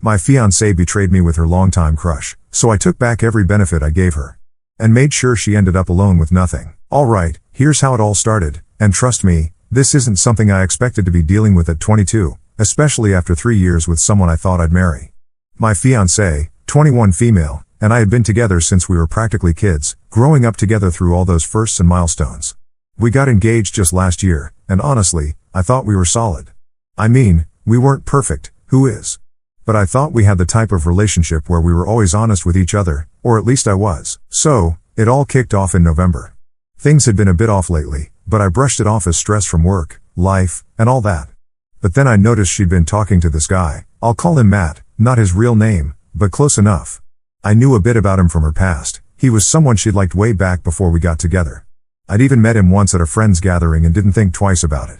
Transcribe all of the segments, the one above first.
My fiancée betrayed me with her longtime crush, so I took back every benefit I gave her. And made sure she ended up alone with nothing. Alright, here's how it all started, and trust me, this isn't something I expected to be dealing with at 22, especially after 3 years with someone I thought I'd marry. My fiancée, 21 female, and I had been together since we were practically kids, growing up together through all those firsts and milestones. We got engaged just last year, and honestly, I thought we were solid. I mean, we weren't perfect, who is? But I thought we had the type of relationship where we were always honest with each other, or at least I was. So, it all kicked off in November. Things had been a bit off lately, but I brushed it off as stress from work, life, and all that. But then I noticed she'd been talking to this guy. I'll call him Matt, not his real name, but close enough. I knew a bit about him from her past. He was someone she'd liked way back before we got together. I'd even met him once at a friend's gathering and didn't think twice about it.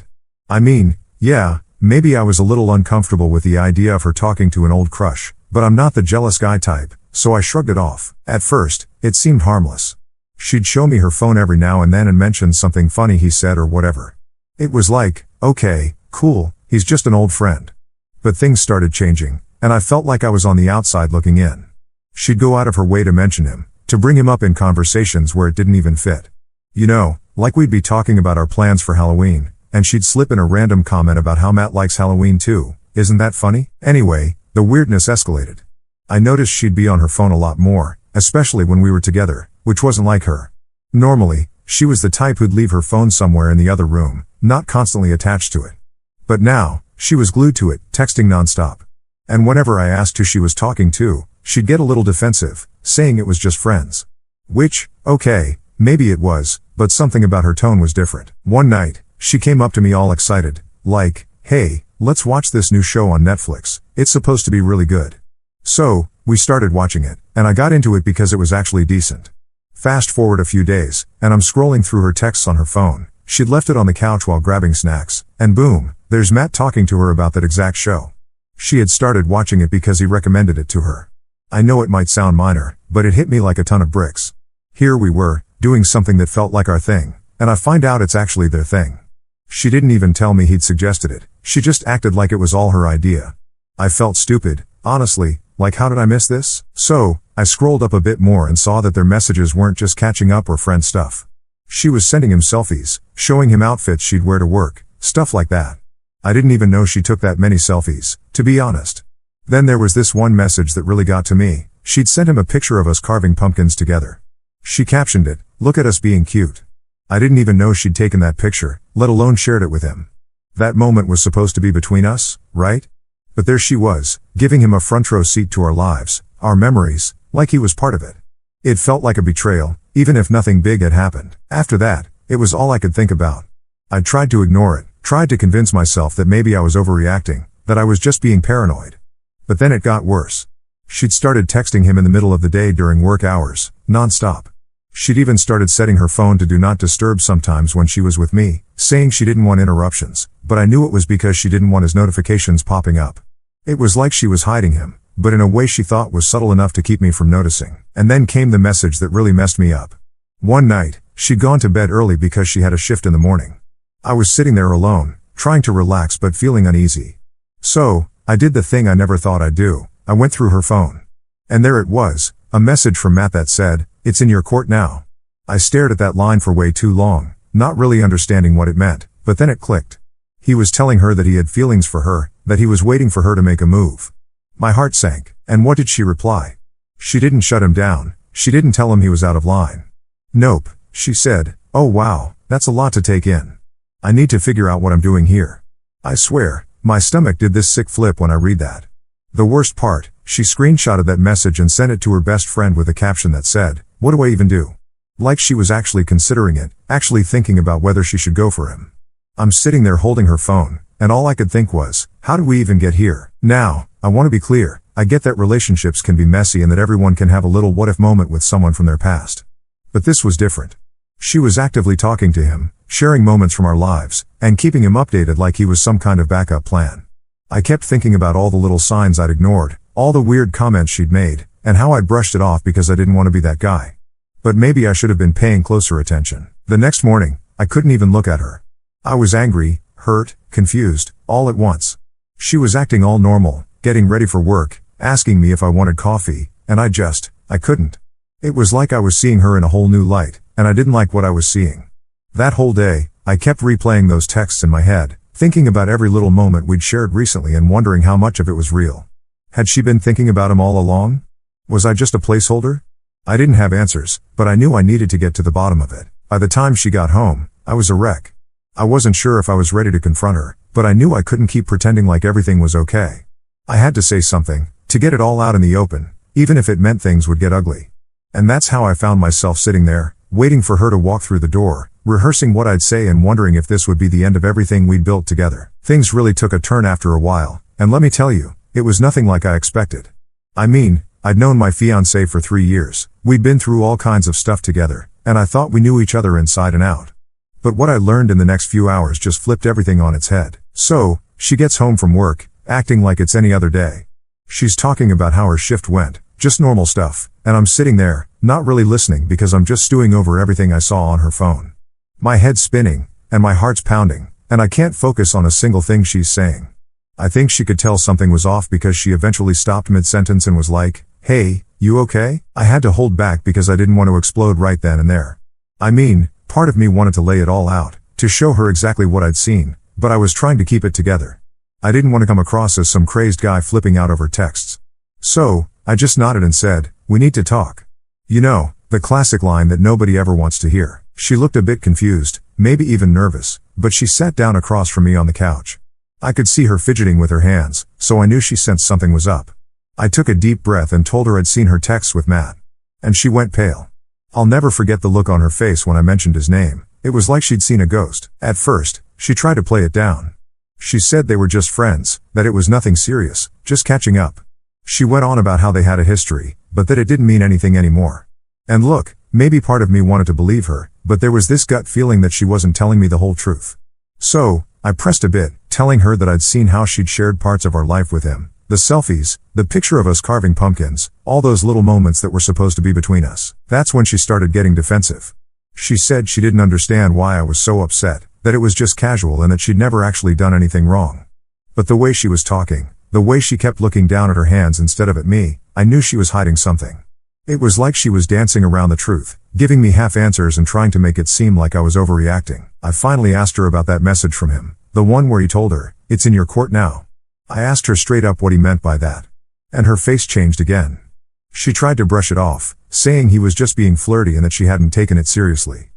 I mean, yeah, maybe I was a little uncomfortable with the idea of her talking to an old crush, but I'm not the jealous guy type, so I shrugged it off. At first, it seemed harmless. She'd show me her phone every now and then and mention something funny he said or whatever. It was like, okay, cool, he's just an old friend. But things started changing, and I felt like I was on the outside looking in. She'd go out of her way to mention him, to bring him up in conversations where it didn't even fit. You know, like we'd be talking about our plans for Halloween, and she'd slip in a random comment about how Matt likes Halloween too. Isn't that funny? Anyway, the weirdness escalated. I noticed she'd be on her phone a lot more, especially when we were together, which wasn't like her. Normally, she was the type who'd leave her phone somewhere in the other room, not constantly attached to it. But now, she was glued to it, texting nonstop. And whenever I asked who she was talking to, she'd get a little defensive, saying it was just friends. Which, okay, maybe it was, but something about her tone was different. One night, she came up to me all excited, like, hey, let's watch this new show on Netflix, it's supposed to be really good. So, we started watching it, and I got into it because it was actually decent. Fast forward a few days, and I'm scrolling through her texts on her phone. She'd left it on the couch while grabbing snacks, and boom, there's Matt talking to her about that exact show. She had started watching it because he recommended it to her. I know it might sound minor, but it hit me like a ton of bricks. Here we were, doing something that felt like our thing, and I find out it's actually their thing. She didn't even tell me he'd suggested it, she just acted like it was all her idea. I felt stupid, honestly, like how did I miss this? So, I scrolled up a bit more and saw that their messages weren't just catching up or friend stuff. She was sending him selfies, showing him outfits she'd wear to work, stuff like that. I didn't even know she took that many selfies, to be honest. Then there was this one message that really got to me. She'd sent him a picture of us carving pumpkins together. She captioned it, "Look at us being cute." I didn't even know she'd taken that picture, let alone shared it with him. That moment was supposed to be between us, right? But there she was, giving him a front row seat to our lives, our memories, like he was part of it. It felt like a betrayal, even if nothing big had happened. After that, it was all I could think about. I tried to ignore it, tried to convince myself that maybe I was overreacting, that I was just being paranoid. But then it got worse. She'd started texting him in the middle of the day during work hours, non-stop. She'd even started setting her phone to do not disturb sometimes when she was with me, saying she didn't want interruptions, but I knew it was because she didn't want his notifications popping up. It was like she was hiding him, but in a way she thought was subtle enough to keep me from noticing. And then came the message that really messed me up. One night, she'd gone to bed early because she had a shift in the morning. I was sitting there alone, trying to relax but feeling uneasy. So, I did the thing I never thought I'd do. I went through her phone. And there it was, a message from Matt that said, "It's in your court now." I stared at that line for way too long, not really understanding what it meant, but then it clicked. He was telling her that he had feelings for her, that he was waiting for her to make a move. My heart sank. And what did she reply? She didn't shut him down. She didn't tell him he was out of line. Nope, she said, "Oh wow, that's a lot to take in. I need to figure out what I'm doing here." I swear, my stomach did this sick flip when I read that. The worst part, she screenshotted that message and sent it to her best friend with a caption that said, "What do I even do?" Like she was actually considering it, actually thinking about whether she should go for him. I'm sitting there holding her phone, and all I could think was, how did we even get here? Now, I want to be clear, I get that relationships can be messy and that everyone can have a little what-if moment with someone from their past. But this was different. She was actively talking to him, sharing moments from our lives, and keeping him updated like he was some kind of backup plan. I kept thinking about all the little signs I'd ignored, all the weird comments she'd made, and how I'd brushed it off because I didn't want to be that guy. But maybe I should have been paying closer attention. The next morning, I couldn't even look at her. I was angry, hurt, confused, all at once. She was acting all normal, getting ready for work, asking me if I wanted coffee, and I couldn't. It was like I was seeing her in a whole new light, and I didn't like what I was seeing. That whole day, I kept replaying those texts in my head, thinking about every little moment we'd shared recently and wondering how much of it was real. Had she been thinking about him all along? Was I just a placeholder? I didn't have answers, but I knew I needed to get to the bottom of it. By the time she got home, I was a wreck. I wasn't sure if I was ready to confront her, but I knew I couldn't keep pretending like everything was okay. I had to say something, to get it all out in the open, even if it meant things would get ugly. And that's how I found myself sitting there, waiting for her to walk through the door, rehearsing what I'd say and wondering if this would be the end of everything we'd built together. Things really took a turn after a while, and let me tell you, it was nothing like I expected. I mean, I'd known my fiancée for 3 years, we'd been through all kinds of stuff together, and I thought we knew each other inside and out. But what I learned in the next few hours just flipped everything on its head. So, she gets home from work, acting like it's any other day. She's talking about how her shift went, just normal stuff, and I'm sitting there, not really listening because I'm just stewing over everything I saw on her phone. My head's spinning, and my heart's pounding, and I can't focus on a single thing she's saying. I think she could tell something was off because she eventually stopped mid-sentence and was like, "Hey, you okay?" I had to hold back because I didn't want to explode right then and there. I mean, part of me wanted to lay it all out, to show her exactly what I'd seen, but I was trying to keep it together. I didn't want to come across as some crazed guy flipping out over texts. So, I just nodded and said, "We need to talk." You know, the classic line that nobody ever wants to hear. She looked a bit confused, maybe even nervous, but she sat down across from me on the couch. I could see her fidgeting with her hands, so I knew she sensed something was up. I took a deep breath and told her I'd seen her texts with Matt. And she went pale. I'll never forget the look on her face when I mentioned his name. It was like she'd seen a ghost. At first, she tried to play it down. She said they were just friends, that it was nothing serious, just catching up. She went on about how they had a history, but that it didn't mean anything anymore. And look, maybe part of me wanted to believe her, but there was this gut feeling that she wasn't telling me the whole truth. So, I pressed a bit, telling her that I'd seen how she'd shared parts of our life with him. The selfies, the picture of us carving pumpkins, all those little moments that were supposed to be between us. That's when she started getting defensive. She said she didn't understand why I was so upset, that it was just casual and that she'd never actually done anything wrong. But the way she was talking, the way she kept looking down at her hands instead of at me, I knew she was hiding something. It was like she was dancing around the truth, giving me half answers and trying to make it seem like I was overreacting. I finally asked her about that message from him, the one where he told her, "It's in your court now." I asked her straight up what he meant by that. And her face changed again. She tried to brush it off, saying he was just being flirty and that she hadn't taken it seriously.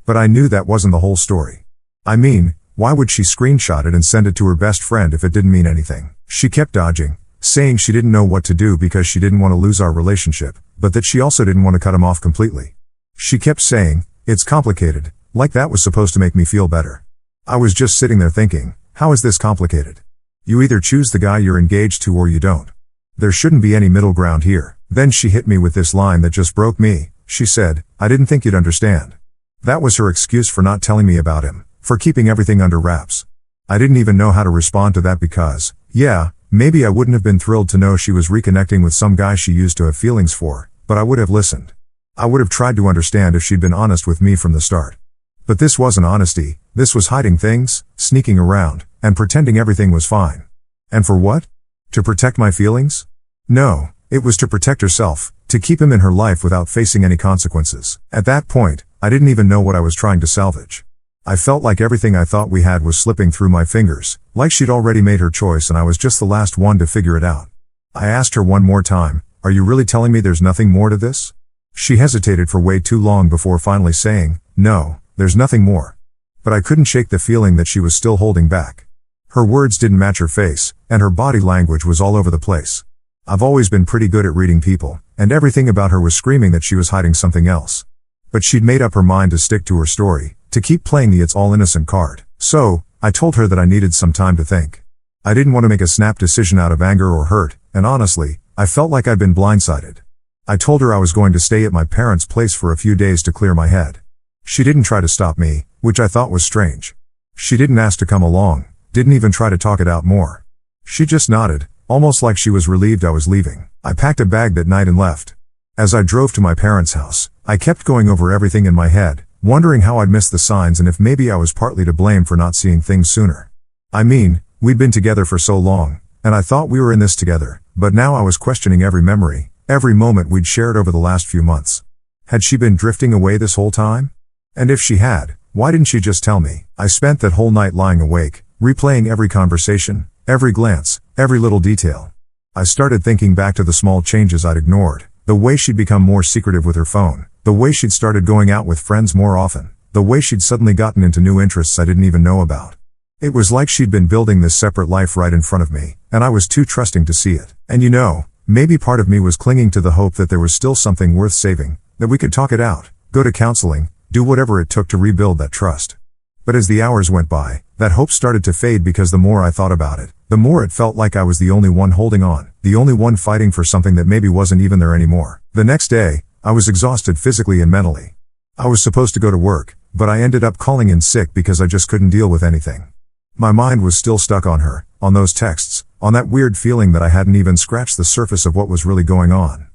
But I knew that wasn't the whole story. I mean, why would she screenshot it and send it to her best friend if it didn't mean anything? She kept dodging, saying she didn't know what to do because she didn't want to lose our relationship, but that she also didn't want to cut him off completely. She kept saying, "It's complicated," like that was supposed to make me feel better. I was just sitting there thinking, how is this complicated? You either choose the guy you're engaged to or you don't. There shouldn't be any middle ground here. Then she hit me with this line that just broke me. She said, "I didn't think you'd understand." That was her excuse for not telling me about him, for keeping everything under wraps. I didn't even know how to respond to that because, yeah, maybe I wouldn't have been thrilled to know she was reconnecting with some guy she used to have feelings for, but I would have listened. I would have tried to understand if she'd been honest with me from the start. But this wasn't honesty, this was hiding things, sneaking around, and pretending everything was fine. And for what? To protect my feelings? No, it was to protect herself, to keep him in her life without facing any consequences. At that point, I didn't even know what I was trying to salvage. I felt like everything I thought we had was slipping through my fingers, like she'd already made her choice and I was just the last one to figure it out. I asked her one more time, "Are you really telling me there's nothing more to this?" She hesitated for way too long before finally saying, "No, there's nothing more." But I couldn't shake the feeling that she was still holding back. Her words didn't match her face, and her body language was all over the place. I've always been pretty good at reading people, and everything about her was screaming that she was hiding something else. But she'd made up her mind to stick to her story, to keep playing the "it's all innocent" card. So, I told her that I needed some time to think. I didn't want to make a snap decision out of anger or hurt, and honestly, I felt like I'd been blindsided. I told her I was going to stay at my parents' place for a few days to clear my head. She didn't try to stop me, which I thought was strange. She didn't ask to come along, didn't even try to talk it out more. She just nodded, almost like she was relieved I was leaving. I packed a bag that night and left. As I drove to my parents' house, I kept going over everything in my head, wondering how I'd missed the signs and if maybe I was partly to blame for not seeing things sooner. I mean, we'd been together for so long, and I thought we were in this together, but now I was questioning every memory, every moment we'd shared over the last few months. Had she been drifting away this whole time? And if she had, why didn't she just tell me? I spent that whole night lying awake, replaying every conversation, every glance, every little detail. I started thinking back to the small changes I'd ignored, the way she'd become more secretive with her phone, the way she'd started going out with friends more often, the way she'd suddenly gotten into new interests I didn't even know about. It was like she'd been building this separate life right in front of me, and I was too trusting to see it. And maybe part of me was clinging to the hope that there was still something worth saving, that we could talk it out, go to counseling, do whatever it took to rebuild that trust. But as the hours went by, that hope started to fade because the more I thought about it, the more it felt like I was the only one holding on, the only one fighting for something that maybe wasn't even there anymore. The next day, I was exhausted physically and mentally. I was supposed to go to work, but I ended up calling in sick because I just couldn't deal with anything. My mind was still stuck on her, on those texts, on that weird feeling that I hadn't even scratched the surface of what was really going on.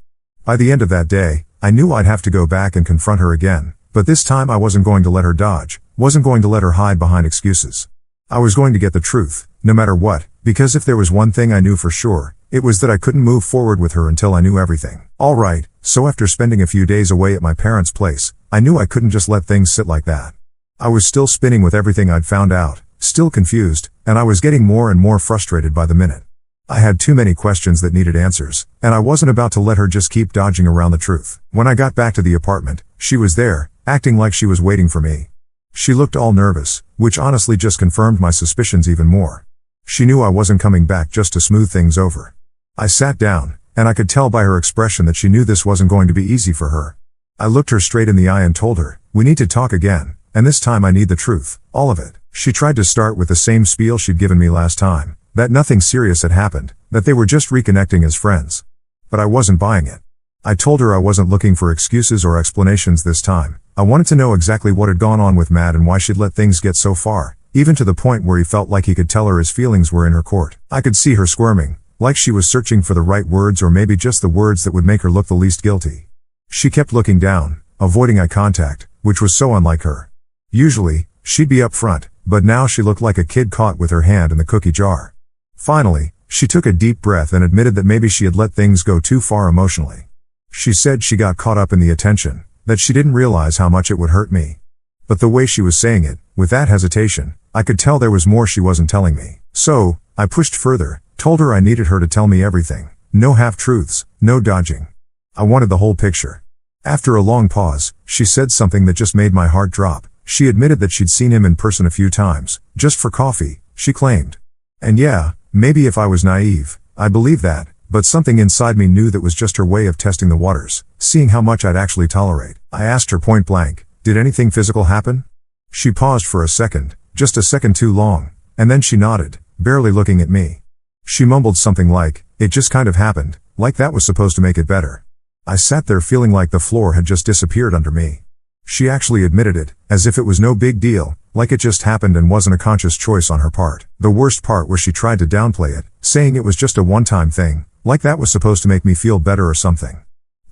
By the end of that day, I knew I'd have to go back and confront her again, but this time I wasn't going to let her dodge, wasn't going to let her hide behind excuses. I was going to get the truth, no matter what, because if there was one thing I knew for sure, it was that I couldn't move forward with her until I knew everything. Alright, so after spending a few days away at my parents' place, I knew I couldn't just let things sit like that. I was still spinning with everything I'd found out, still confused, and I was getting more and more frustrated by the minute. I had too many questions that needed answers, and I wasn't about to let her just keep dodging around the truth. When I got back to the apartment, she was there, acting like she was waiting for me. She looked all nervous, which honestly just confirmed my suspicions even more. She knew I wasn't coming back just to smooth things over. I sat down, and I could tell by her expression that she knew this wasn't going to be easy for her. I looked her straight in the eye and told her, "We need to talk again, and this time I need the truth, all of it." She tried to start with the same spiel she'd given me last time, that nothing serious had happened, that they were just reconnecting as friends. But I wasn't buying it. I told her I wasn't looking for excuses or explanations this time. I wanted to know exactly what had gone on with Matt and why she'd let things get so far, even to the point where he felt like he could tell her his feelings were in her court. I could see her squirming, like she was searching for the right words or maybe just the words that would make her look the least guilty. She kept looking down, avoiding eye contact, which was so unlike her. Usually, she'd be up front, but now she looked like a kid caught with her hand in the cookie jar. Finally, she took a deep breath and admitted that maybe she had let things go too far emotionally. She said she got caught up in the attention, that she didn't realize how much it would hurt me. But the way she was saying it, with that hesitation, I could tell there was more she wasn't telling me. So, I pushed further, told her I needed her to tell me everything. No half-truths, no dodging. I wanted the whole picture. After a long pause, she said something that just made my heart drop. She admitted that she'd seen him in person a few times, just for coffee, she claimed. And yeah, maybe if I was naive, I believed that, but something inside me knew that was just her way of testing the waters, seeing how much I'd actually tolerate. I asked her point blank, "Did anything physical happen?" She paused for a second, just a second too long, and then she nodded, barely looking at me. She mumbled something like, "It just kind of happened," like that was supposed to make it better. I sat there feeling like the floor had just disappeared under me. She actually admitted it, as if it was no big deal, like it just happened and wasn't a conscious choice on her part. The worst part was she tried to downplay it, saying it was just a one-time thing, like that was supposed to make me feel better or something.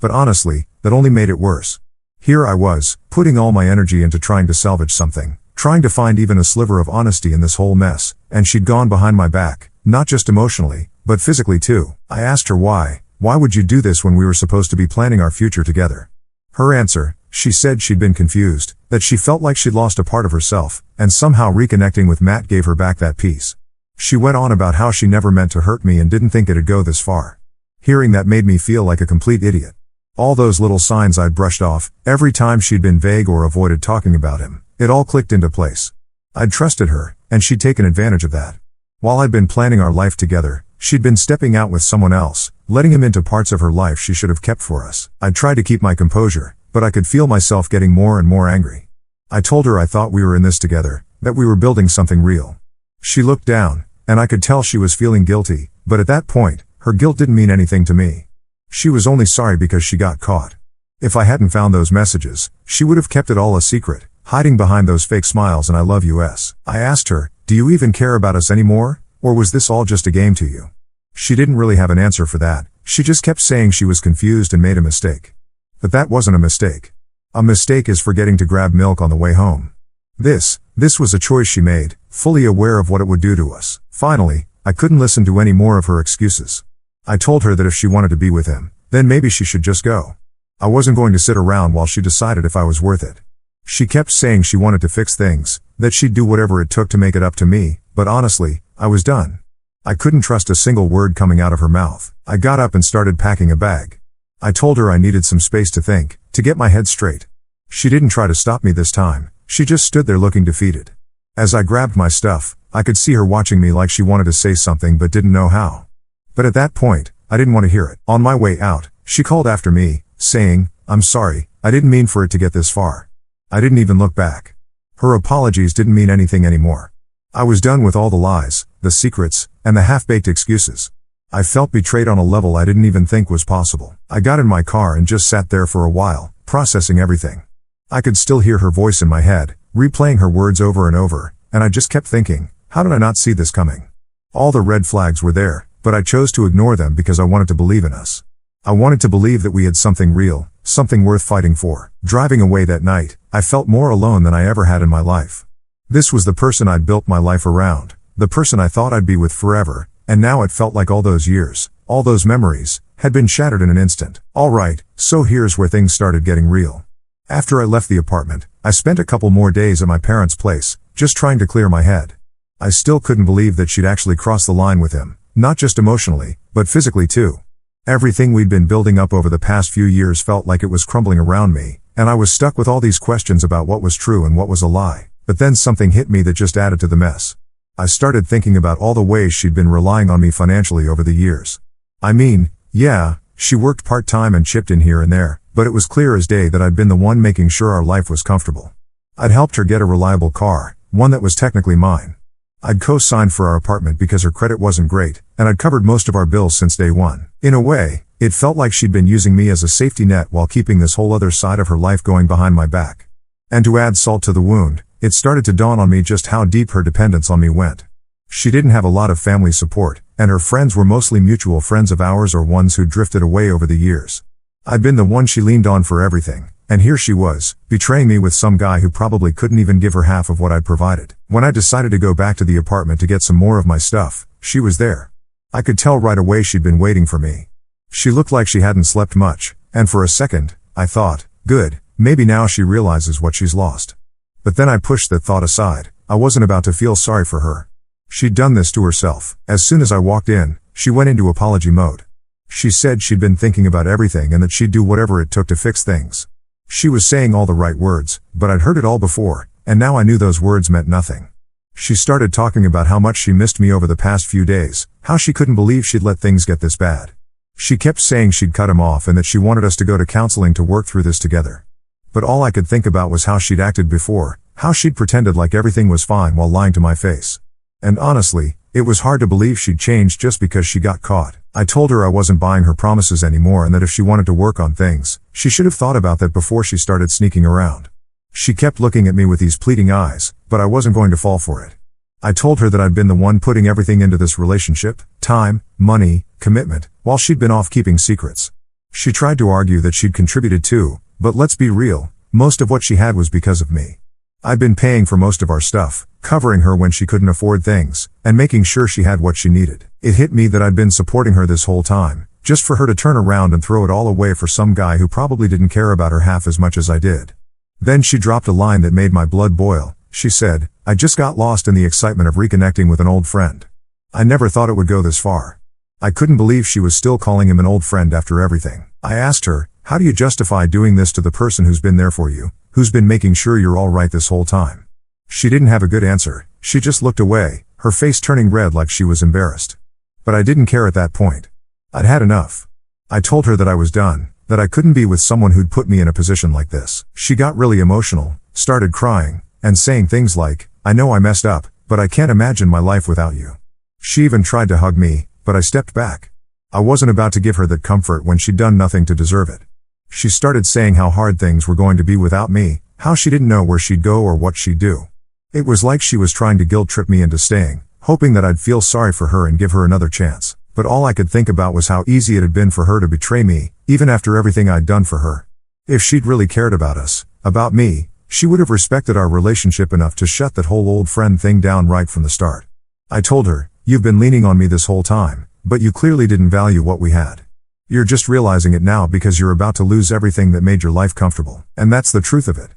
But honestly, that only made it worse. Here I was, putting all my energy into trying to salvage something, trying to find even a sliver of honesty in this whole mess, and she'd gone behind my back, not just emotionally, but physically too. I asked her why would you do this when we were supposed to be planning our future together? Her answer, she said she'd been confused, that she felt like she'd lost a part of herself, and somehow reconnecting with Matt gave her back that peace. She went on about how she never meant to hurt me and didn't think it'd go this far. Hearing that made me feel like a complete idiot. All those little signs I'd brushed off, every time she'd been vague or avoided talking about him, it all clicked into place. I'd trusted her, and she'd taken advantage of that. While I'd been planning our life together, she'd been stepping out with someone else, letting him into parts of her life she should have kept for us. I'd tried to keep my composure, but I could feel myself getting more and more angry. I told her I thought we were in this together, that we were building something real. She looked down, and I could tell she was feeling guilty, but at that point, her guilt didn't mean anything to me. She was only sorry because she got caught. If I hadn't found those messages, she would have kept it all a secret, hiding behind those fake smiles and "I love you"s. I asked her, "Do you even care about us anymore, or was this all just a game to you?" She didn't really have an answer for that. She just kept saying she was confused and made a mistake. But that wasn't a mistake. A mistake is forgetting to grab milk on the way home. This was a choice she made, fully aware of what it would do to us. Finally, I couldn't listen to any more of her excuses. I told her that if she wanted to be with him, then maybe she should just go. I wasn't going to sit around while she decided if I was worth it. She kept saying she wanted to fix things, that she'd do whatever it took to make it up to me, but honestly, I was done. I couldn't trust a single word coming out of her mouth. I got up and started packing a bag. I told her I needed some space to think, to get my head straight. She didn't try to stop me this time, she just stood there looking defeated. As I grabbed my stuff, I could see her watching me like she wanted to say something but didn't know how. But at that point, I didn't want to hear it. On my way out, she called after me, saying, "I'm sorry, I didn't mean for it to get this far." I didn't even look back. Her apologies didn't mean anything anymore. I was done with all the lies, the secrets, and the half-baked excuses. I felt betrayed on a level I didn't even think was possible. I got in my car and just sat there for a while, processing everything. I could still hear her voice in my head, replaying her words over and over, and I just kept thinking, how did I not see this coming? All the red flags were there, but I chose to ignore them because I wanted to believe in us. I wanted to believe that we had something real, something worth fighting for. Driving away that night, I felt more alone than I ever had in my life. This was the person I'd built my life around, the person I thought I'd be with forever, and now it felt like all those years, all those memories, had been shattered in an instant. Alright, so here's where things started getting real. After I left the apartment, I spent a couple more days at my parents' place, just trying to clear my head. I still couldn't believe that she'd actually crossed the line with him, not just emotionally, but physically too. Everything we'd been building up over the past few years felt like it was crumbling around me, and I was stuck with all these questions about what was true and what was a lie. But then something hit me that just added to the mess. I started thinking about all the ways she'd been relying on me financially over the years. I mean, yeah, she worked part-time and chipped in here and there, but it was clear as day that I'd been the one making sure our life was comfortable. I'd helped her get a reliable car, one that was technically mine. I'd co-signed for our apartment because her credit wasn't great, and I'd covered most of our bills since day one. In a way, it felt like she'd been using me as a safety net while keeping this whole other side of her life going behind my back. And to add salt to the wound, it started to dawn on me just how deep her dependence on me went. She didn't have a lot of family support, and her friends were mostly mutual friends of ours or ones who drifted away over the years. I'd been the one she leaned on for everything, and here she was, betraying me with some guy who probably couldn't even give her half of what I'd provided. When I decided to go back to the apartment to get some more of my stuff, she was there. I could tell right away she'd been waiting for me. She looked like she hadn't slept much, and for a second, I thought, good, maybe now she realizes what she's lost. But then I pushed that thought aside. I wasn't about to feel sorry for her. She'd done this to herself. As soon as I walked in, she went into apology mode. She said she'd been thinking about everything and that she'd do whatever it took to fix things. She was saying all the right words, but I'd heard it all before, and now I knew those words meant nothing. She started talking about how much she missed me over the past few days, how she couldn't believe she'd let things get this bad. She kept saying she'd cut him off and that she wanted us to go to counseling to work through this together. But all I could think about was how she'd acted before, how she'd pretended like everything was fine while lying to my face. And honestly, it was hard to believe she'd changed just because she got caught. I told her I wasn't buying her promises anymore and that if she wanted to work on things, she should have thought about that before she started sneaking around. She kept looking at me with these pleading eyes, but I wasn't going to fall for it. I told her that I'd been the one putting everything into this relationship, time, money, commitment, while she'd been off keeping secrets. She tried to argue that she'd contributed too, but let's be real, most of what she had was because of me. I'd been paying for most of our stuff, covering her when she couldn't afford things, and making sure she had what she needed. It hit me that I'd been supporting her this whole time, just for her to turn around and throw it all away for some guy who probably didn't care about her half as much as I did. Then she dropped a line that made my blood boil. She said, "I just got lost in the excitement of reconnecting with an old friend." I never thought it would go this far. I couldn't believe she was still calling him an old friend after everything. I asked her, how do you justify doing this to the person who's been there for you, who's been making sure you're all right this whole time? She didn't have a good answer. She just looked away, her face turning red like she was embarrassed. But I didn't care at that point. I'd had enough. I told her that I was done, that I couldn't be with someone who'd put me in a position like this. She got really emotional, started crying, and saying things like, "I know I messed up, but I can't imagine my life without you." She even tried to hug me, but I stepped back. I wasn't about to give her that comfort when she'd done nothing to deserve it. She started saying how hard things were going to be without me, how she didn't know where she'd go or what she'd do. It was like she was trying to guilt-trip me into staying, hoping that I'd feel sorry for her and give her another chance. But all I could think about was how easy it had been for her to betray me, even after everything I'd done for her. If she'd really cared about us, about me, she would have respected our relationship enough to shut that whole old friend thing down right from the start. I told her, You've been leaning on me this whole time, but you clearly didn't value what we had. You're just realizing it now because you're about to lose everything that made your life comfortable. And that's the truth of it.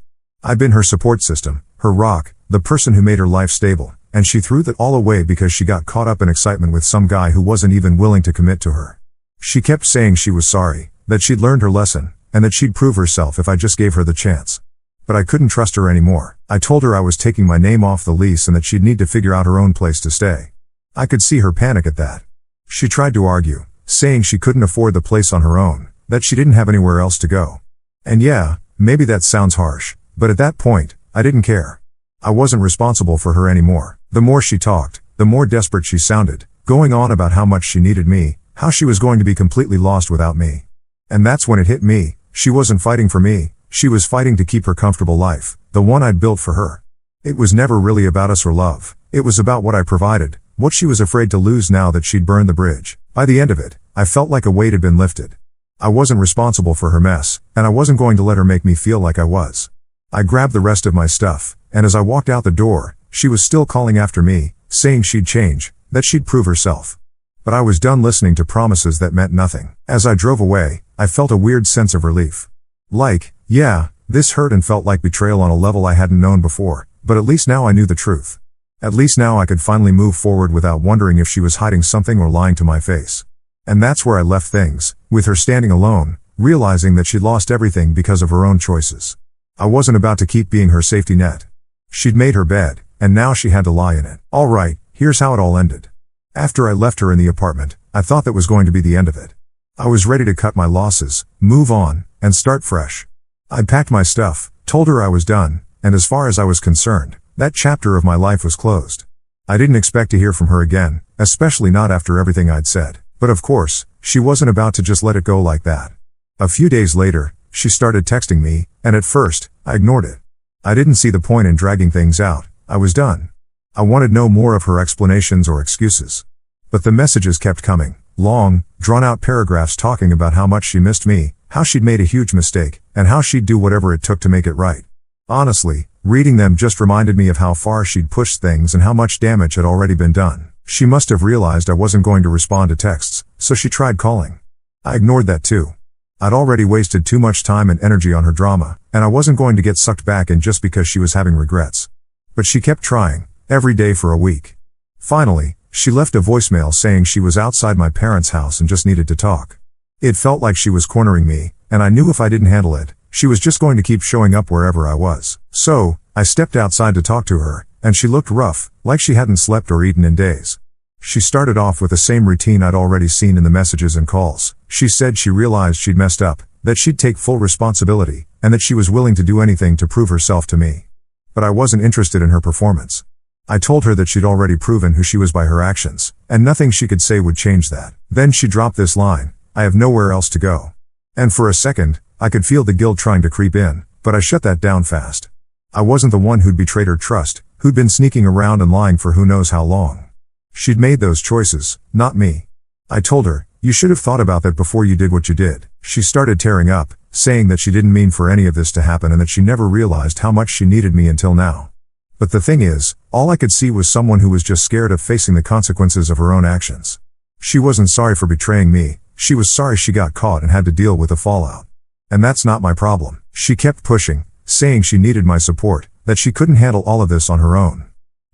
I've been her support system, her rock, the person who made her life stable, and she threw that all away because she got caught up in excitement with some guy who wasn't even willing to commit to her. She kept saying she was sorry, that she'd learned her lesson, and that she'd prove herself if I just gave her the chance. But I couldn't trust her anymore. I told her I was taking my name off the lease and that she'd need to figure out her own place to stay. I could see her panic at that. She tried to argue, saying she couldn't afford the place on her own, that she didn't have anywhere else to go. And yeah, maybe that sounds harsh, but at that point, I didn't care. I wasn't responsible for her anymore. The more she talked, the more desperate she sounded, going on about how much she needed me, how she was going to be completely lost without me. And that's when it hit me. She wasn't fighting for me, she was fighting to keep her comfortable life, the one I'd built for her. It was never really about us or love. It was about what I provided, what she was afraid to lose now that she'd burned the bridge. By the end of it, I felt like a weight had been lifted. I wasn't responsible for her mess, and I wasn't going to let her make me feel like I was. I grabbed the rest of my stuff, and as I walked out the door, she was still calling after me, saying she'd change, that she'd prove herself. But I was done listening to promises that meant nothing. As I drove away, I felt a weird sense of relief. Like, yeah, this hurt and felt like betrayal on a level I hadn't known before, but at least now I knew the truth. At least now I could finally move forward without wondering if she was hiding something or lying to my face. And that's where I left things, with her standing alone, realizing that she'd lost everything because of her own choices. I wasn't about to keep being her safety net. She'd made her bed, and now she had to lie in it. Alright, here's how it all ended. After I left her in the apartment, I thought that was going to be the end of it. I was ready to cut my losses, move on, and start fresh. I'd packed my stuff, told her I was done, and as far as I was concerned, that chapter of my life was closed. I didn't expect to hear from her again, especially not after everything I'd said. But of course, she wasn't about to just let it go like that. A few days later, she started texting me, and at first, I ignored it. I didn't see the point in dragging things out. I was done. I wanted no more of her explanations or excuses. But the messages kept coming, long, drawn-out paragraphs talking about how much she missed me, how she'd made a huge mistake, and how she'd do whatever it took to make it right. Honestly, reading them just reminded me of how far she'd pushed things and how much damage had already been done. She must have realized I wasn't going to respond to texts, so she tried calling. I ignored that too. I'd already wasted too much time and energy on her drama, and I wasn't going to get sucked back in just because she was having regrets. But she kept trying, every day for a week. Finally, she left a voicemail saying she was outside my parents' house and just needed to talk. It felt like she was cornering me, and I knew if I didn't handle it, she was just going to keep showing up wherever I was. So, I stepped outside to talk to her, and she looked rough, like she hadn't slept or eaten in days. She started off with the same routine I'd already seen in the messages and calls. She said she realized she'd messed up, that she'd take full responsibility, and that she was willing to do anything to prove herself to me. But I wasn't interested in her performance. I told her that she'd already proven who she was by her actions, and nothing she could say would change that. Then she dropped this line, "I have nowhere else to go." And for a second, I could feel the guilt trying to creep in, but I shut that down fast. I wasn't the one who'd betrayed her trust, who'd been sneaking around and lying for who knows how long. She'd made those choices, not me. I told her, "You should have thought about that before you did what you did." She started tearing up, saying that she didn't mean for any of this to happen and that she never realized how much she needed me until now. But the thing is, all I could see was someone who was just scared of facing the consequences of her own actions. She wasn't sorry for betraying me, she was sorry she got caught and had to deal with the fallout. And that's not my problem. She kept pushing, saying she needed my support, that she couldn't handle all of this on her own.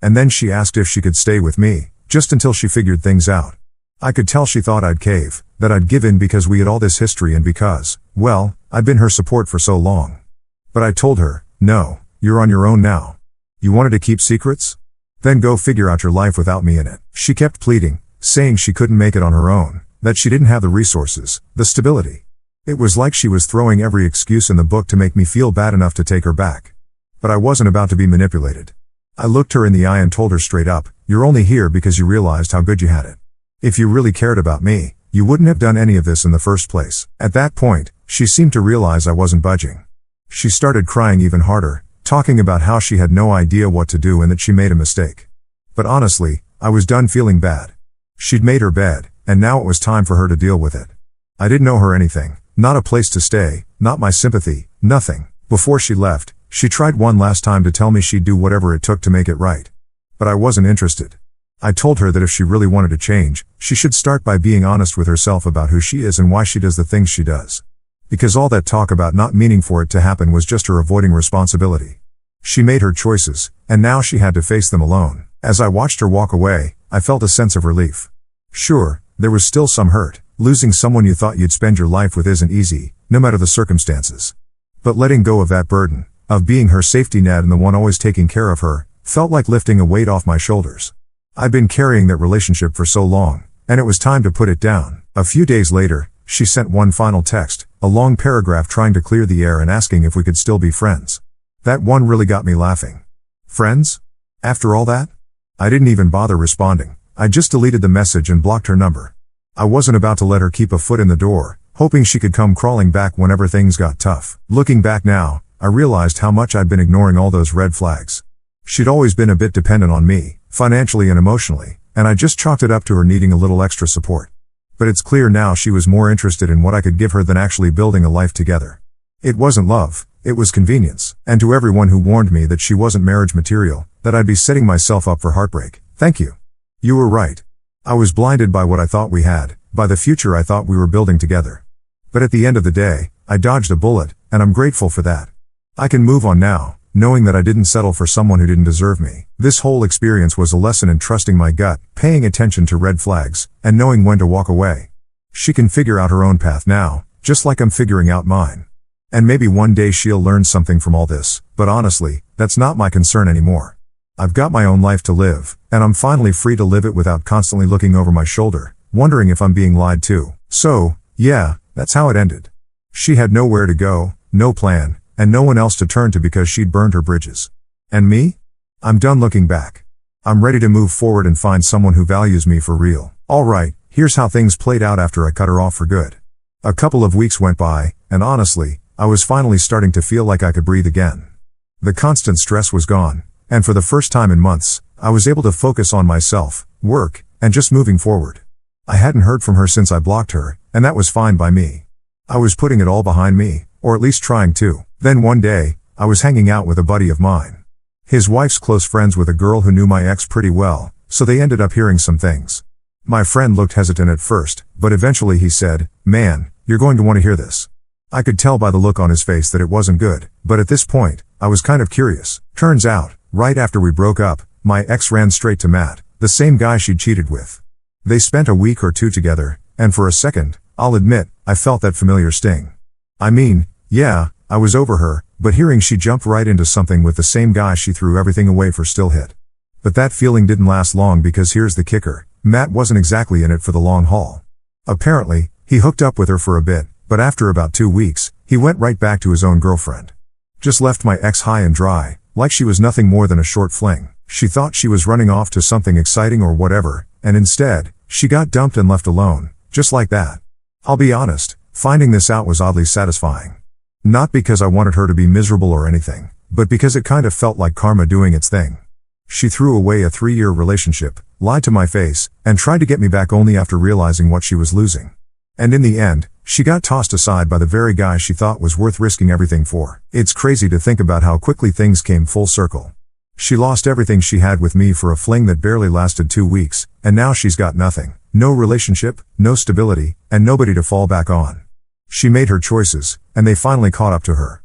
And then she asked if she could stay with me, just until she figured things out. I could tell she thought I'd cave, that I'd give in because we had all this history and because, well, I'd been her support for so long. But I told her, "No, you're on your own now. You wanted to keep secrets? Then go figure out your life without me in it." She kept pleading, saying she couldn't make it on her own, that she didn't have the resources, the stability. It was like she was throwing every excuse in the book to make me feel bad enough to take her back. But I wasn't about to be manipulated. I looked her in the eye and told her straight up, "You're only here because you realized how good you had it. If you really cared about me, you wouldn't have done any of this in the first place." At that point, she seemed to realize I wasn't budging. She started crying even harder, talking about how she had no idea what to do and that she made a mistake. But honestly, I was done feeling bad. She'd made her bed, and now it was time for her to deal with it. I didn't owe her anything, not a place to stay, not my sympathy, nothing. Before she left, she tried one last time to tell me she'd do whatever it took to make it right. But I wasn't interested. I told her that if she really wanted to change, she should start by being honest with herself about who she is and why she does the things she does. Because all that talk about not meaning for it to happen was just her avoiding responsibility. She made her choices, and now she had to face them alone. As I watched her walk away, I felt a sense of relief. Sure, there was still some hurt. Losing someone you thought you'd spend your life with isn't easy, no matter the circumstances. But letting go of that burden, of being her safety net and the one always taking care of her, felt like lifting a weight off my shoulders. I'd been carrying that relationship for so long, and it was time to put it down. A few days later, she sent one final text, a long paragraph trying to clear the air and asking if we could still be friends. That one really got me laughing. Friends? After all that? I didn't even bother responding. I just deleted the message and blocked her number. I wasn't about to let her keep a foot in the door, hoping she could come crawling back whenever things got tough. Looking back now, I realized how much I'd been ignoring all those red flags. She'd always been a bit dependent on me, financially and emotionally, and I just chalked it up to her needing a little extra support. But it's clear now she was more interested in what I could give her than actually building a life together. It wasn't love, it was convenience. And to everyone who warned me that she wasn't marriage material, that I'd be setting myself up for heartbreak, thank you. You were right. I was blinded by what I thought we had, by the future I thought we were building together. But at the end of the day, I dodged a bullet, and I'm grateful for that. I can move on now, knowing that I didn't settle for someone who didn't deserve me. This whole experience was a lesson in trusting my gut, paying attention to red flags, and knowing when to walk away. She can figure out her own path now, just like I'm figuring out mine. And maybe one day she'll learn something from all this, but honestly, that's not my concern anymore. I've got my own life to live, and I'm finally free to live it without constantly looking over my shoulder, wondering if I'm being lied to. So, yeah, that's how it ended. She had nowhere to go, no plan, and no one else to turn to because she'd burned her bridges. And me? I'm done looking back. I'm ready to move forward and find someone who values me for real. Alright, here's how things played out after I cut her off for good. A couple of weeks went by, and honestly, I was finally starting to feel like I could breathe again. The constant stress was gone, and for the first time in months, I was able to focus on myself, work, and just moving forward. I hadn't heard from her since I blocked her, and that was fine by me. I was putting it all behind me, or at least trying to. Then one day, I was hanging out with a buddy of mine. His wife's close friends with a girl who knew my ex pretty well, so they ended up hearing some things. My friend looked hesitant at first, but eventually he said, "Man, you're going to want to hear this." I could tell by the look on his face that it wasn't good, but at this point, I was kind of curious. Turns out, right after we broke up, my ex ran straight to Matt, the same guy she'd cheated with. They spent a week or two together, and for a second, I'll admit, I felt that familiar sting. I mean, yeah, I was over her, but hearing she jumped right into something with the same guy she threw everything away for still hit. But that feeling didn't last long because here's the kicker, Matt wasn't exactly in it for the long haul. Apparently, he hooked up with her for a bit, but after about 2 weeks, he went right back to his own girlfriend. Just left my ex high and dry, like she was nothing more than a short fling. She thought she was running off to something exciting or whatever, and instead, she got dumped and left alone, just like that. I'll be honest, finding this out was oddly satisfying. Not because I wanted her to be miserable or anything, but because it kind of felt like karma doing its thing. She threw away a 3-year relationship, lied to my face, and tried to get me back only after realizing what she was losing. And in the end, she got tossed aside by the very guy she thought was worth risking everything for. It's crazy to think about how quickly things came full circle. She lost everything she had with me for a fling that barely lasted 2 weeks, and now she's got nothing. No relationship, no stability, and nobody to fall back on. She made her choices, and they finally caught up to her.